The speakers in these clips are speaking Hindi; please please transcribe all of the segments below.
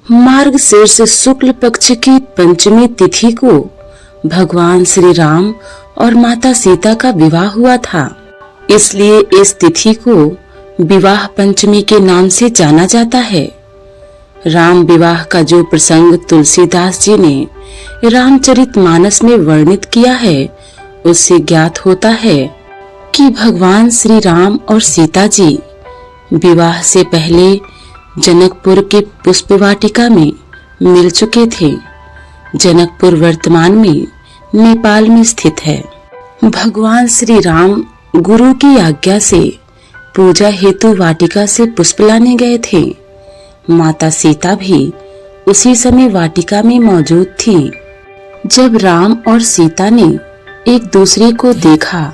मार्गशीर्ष शुक्ल पक्ष की पंचमी तिथि को भगवान श्री राम और माता सीता का विवाह हुआ था। इसलिए इस तिथि को विवाह पंचमी के नाम से जाना जाता है। राम विवाह का जो प्रसंग तुलसीदास जी ने रामचरितमानस में वर्णित किया है, उससे ज्ञात होता है कि भगवान श्री राम और सीता जी विवाह से पहले जनकपुर के पुष्प वाटिका में मिल चुके थे। जनकपुर वर्तमान में नेपाल में स्थित है। भगवान श्री राम गुरु की आज्ञा से पूजा हेतु वाटिका से पुष्प लाने गए थे। माता सीता भी उसी समय वाटिका में मौजूद थी। जब राम और सीता ने एक दूसरे को देखा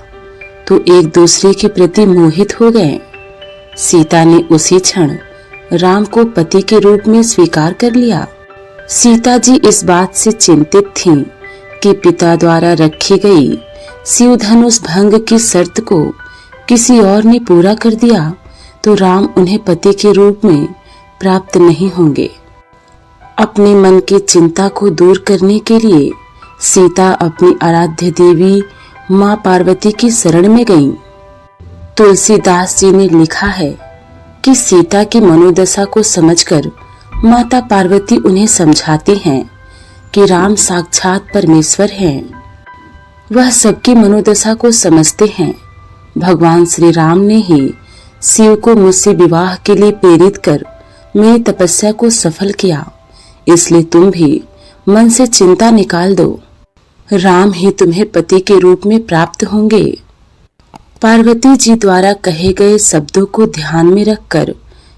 तो एक दूसरे के प्रति मोहित हो गए। सीता ने उसी क्षण राम को पति के रूप में स्वीकार कर लिया। सीता जी इस बात से चिंतित थीं कि पिता द्वारा रखी गई शिव धनुष भंग की शर्त को किसी और ने पूरा कर दिया तो राम उन्हें पति के रूप में प्राप्त नहीं होंगे। अपने मन की चिंता को दूर करने के लिए सीता अपनी आराध्य देवी मां पार्वती की शरण में गईं। तुलसीदास जी ने लिखा है कि सीता की मनोदशा को समझकर माता पार्वती उन्हें समझाती हैं कि राम साक्षात परमेश्वर हैं। वह सबकी मनोदशा को समझते हैं। भगवान श्री राम ने ही शिव को मुझसे विवाह के लिए प्रेरित कर मेरी तपस्या को सफल किया। इसलिए तुम भी मन से चिंता निकाल दो। राम ही तुम्हें पति के रूप में प्राप्त होंगे। पार्वती जी द्वारा कहे गए शब्दों को ध्यान में रखकर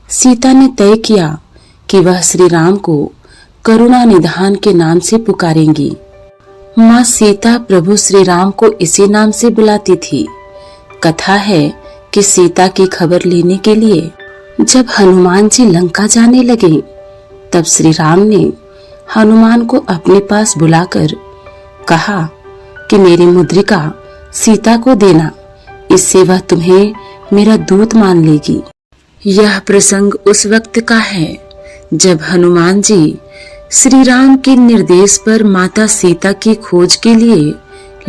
सीता ने तय किया कि वह श्री राम को करुणा निधान के नाम से पुकारेंगी। माँ सीता प्रभु श्री राम को इसी नाम से बुलाती थी। कथा है कि सीता की खबर लेने के लिए जब हनुमान जी लंका जाने लगे, तब श्री राम ने हनुमान को अपने पास बुलाकर कहा कि मेरी मुद्रिका सीता को देना, इससे वह तुम्हें मेरा दूत मान लेगी। यह प्रसंग उस वक्त का है जब हनुमान जी श्री राम के निर्देश पर माता सीता की खोज के लिए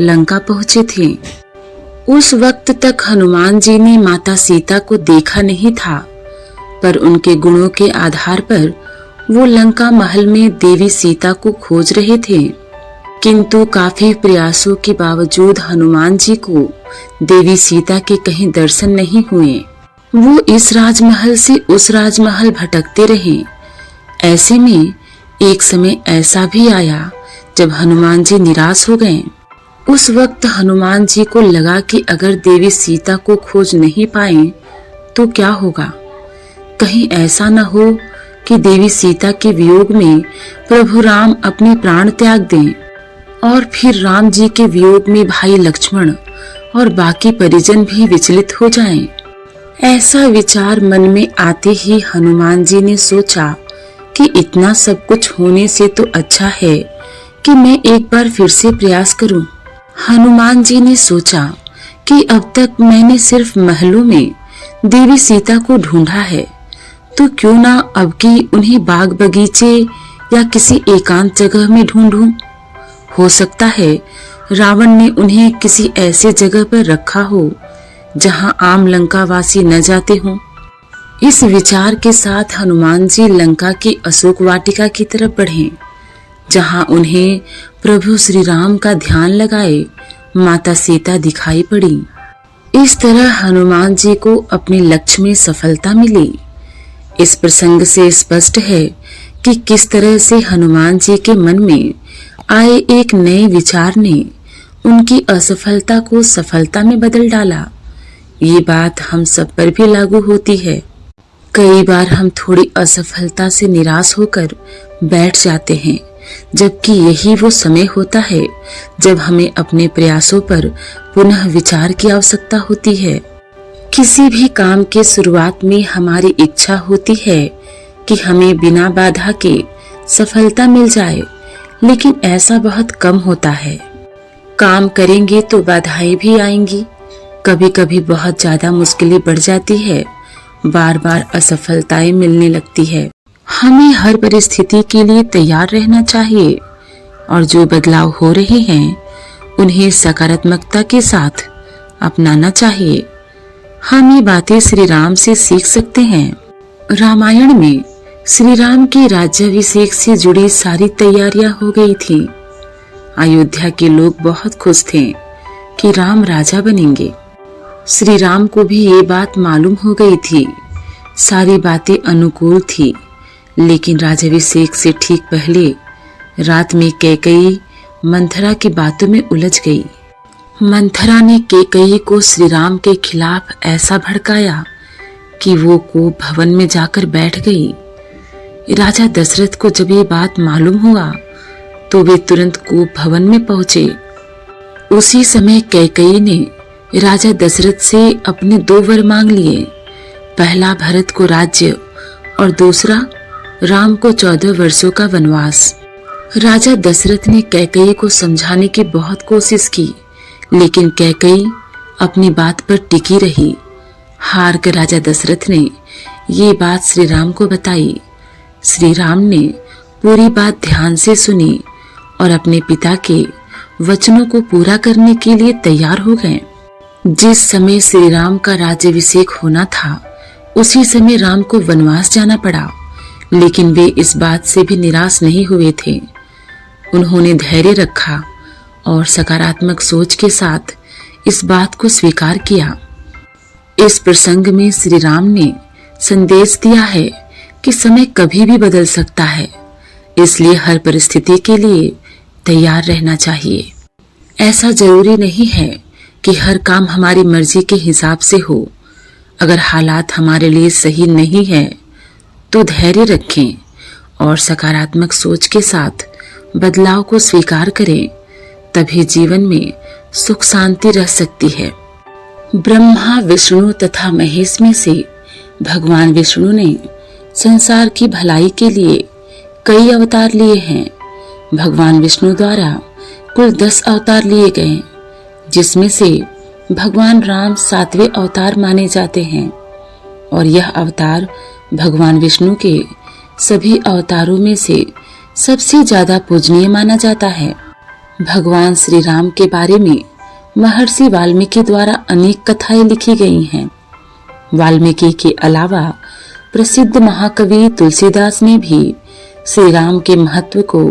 लंका पहुंचे थे। उस वक्त तक हनुमान जी ने माता सीता को देखा नहीं था, पर उनके गुणों के आधार पर वो लंका महल में देवी सीता को खोज रहे थे। किंतु काफी प्रयासों के बावजूद हनुमान जी को देवी सीता के कहीं दर्शन नहीं हुए। वो इस राजमहल से उस राजमहल भटकते रहे। ऐसे में एक समय ऐसा भी आया जब हनुमान जी निराश हो गए। उस वक्त हनुमान जी को लगा कि अगर देवी सीता को खोज नहीं पाए तो क्या होगा। कहीं ऐसा न हो कि देवी सीता के वियोग में प्रभु राम अपने प्राण त्याग दें और फिर राम जी के वियोग में भाई लक्ष्मण और बाकी परिजन भी विचलित हो जाएं। ऐसा विचार मन में आते ही हनुमान जी ने सोचा कि इतना सब कुछ होने से तो अच्छा है कि मैं एक बार फिर से प्रयास करूं। हनुमान जी ने सोचा कि अब तक मैंने सिर्फ महलों में देवी सीता को ढूंढा है, तो क्यों ना अब की उन्हें बाग बगीचे या किसी एकांत जगह में ढूंढूं। हो सकता है रावण ने उन्हें किसी ऐसे जगह पर रखा हो जहां आम लंका वासी न जाते हों। इस विचार के साथ हनुमान जी लंका की अशोक वाटिका की तरफ बढ़े, जहां उन्हें प्रभु श्री राम का ध्यान लगाए माता सीता दिखाई पड़ी। इस तरह हनुमान जी को अपने लक्ष्य में सफलता मिली। इस प्रसंग से स्पष्ट है कि किस तरह से हनुमान जी के मन में आए एक नए विचार ने उनकी असफलता को सफलता में बदल डाला। ये बात हम सब पर भी लागू होती है। कई बार हम थोड़ी असफलता से निराश होकर बैठ जाते हैं, जबकि यही वो समय होता है जब हमें अपने प्रयासों पर पुनः विचार की आवश्यकता होती है। किसी भी काम के शुरुआत में हमारी इच्छा होती है कि हमें बिना बाधा के सफलता मिल जाए, लेकिन ऐसा बहुत कम होता है। काम करेंगे तो बाधाएं भी आएंगी। कभी कभी बहुत ज्यादा मुश्किलें बढ़ जाती है, बार बार असफलताएं मिलने लगती है। हमें हर परिस्थिति के लिए तैयार रहना चाहिए और जो बदलाव हो रहे हैं उन्हें सकारात्मकता के साथ अपनाना चाहिए। हम ये बातें श्री राम से सीख सकते हैं। रामायण में श्री राम के राज्याभिषेक से जुड़ी सारी तैयारियां हो गई थी। अयोध्या के लोग बहुत खुश थे कि राम राजा बनेंगे। श्री राम को भी ये बात मालूम हो गई थी। सारी बातें अनुकूल थी, लेकिन राज्याभिषेक से ठीक पहले रात में कैकेयी मंथरा की बातों में उलझ गई। मंथरा ने कैकेयी को श्री राम के खिलाफ ऐसा भड़काया कि वो कोप भवन में जाकर बैठ गई। राजा दशरथ को जब ये बात मालूम हुआ तो वे तुरंत कोप भवन में पहुंचे। उसी समय कैकेयी ने राजा दशरथ से अपने 2 वर मांग लिए। पहला भरत को राज्य और दूसरा राम को 14 वर्षों का वनवास। राजा दशरथ ने कैकेयी को समझाने की बहुत कोशिश की, लेकिन कैकेयी अपनी बात पर टिकी रही। हार कर राजा दशरथ ने ये बात श्री राम को बताई। श्री राम ने पूरी बात ध्यान से सुनी और अपने पिता के वचनों को पूरा करने के लिए तैयार हो गए। जिस समय श्री राम का राज्याभिषेक होना था उसी समय राम को वनवास जाना पड़ा, लेकिन वे इस बात से भी निराश नहीं हुए थे। उन्होंने धैर्य रखा और सकारात्मक सोच के साथ इस बात को स्वीकार किया। इस प्रसंग में श्री राम ने संदेश दिया है कि समय कभी भी बदल सकता है, इसलिए हर परिस्थिति के लिए तैयार रहना चाहिए। ऐसा जरूरी नहीं है कि हर काम हमारी मर्जी के हिसाब से हो। अगर हालात हमारे लिए सही नहीं है तो धैर्य रखें और सकारात्मक सोच के साथ बदलाव को स्वीकार करें, तभी जीवन में सुख शांति रह सकती है। ब्रह्मा, विष्णु तथा महेश में से भगवान विष्णु ने संसार की भलाई के लिए कई अवतार लिए हैं। भगवान विष्णु द्वारा कुल 10 अवतार लिए गए, जिसमें से भगवान राम 7वें अवतार माने जाते हैं और यह अवतार भगवान विष्णु के सभी अवतारों में से सबसे ज्यादा पूजनीय माना जाता है। भगवान श्री राम के बारे में महर्षि वाल्मीकि द्वारा अनेक कथाएं लिखी गई हैं। वाल्मीकि के अलावा प्रसिद्ध महाकवि तुलसीदास ने भी श्री राम के महत्व को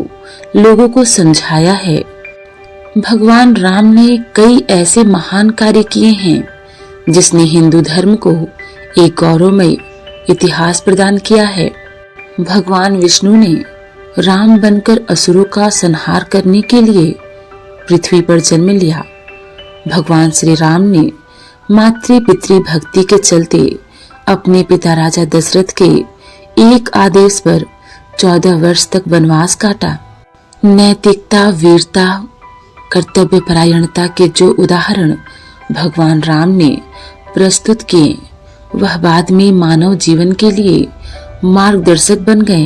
लोगों को समझाया है। भगवान राम ने कई ऐसे महान कार्य किए हैं जिसने हिंदू धर्म को एक गौरवमय इतिहास प्रदान किया है। भगवान विष्णु ने राम बनकर असुरों का संहार करने के लिए पृथ्वी पर जन्म लिया। भगवान श्री राम ने मातृ पितृ भक्ति के चलते अपने पिता राजा दशरथ के एक आदेश पर 14 वर्ष तक वनवास काटा। नैतिकता, वीरता, कर्तव्य परायणता के जो उदाहरण भगवान राम ने प्रस्तुत किए वह बाद में मानव जीवन के लिए मार्गदर्शक बन गए।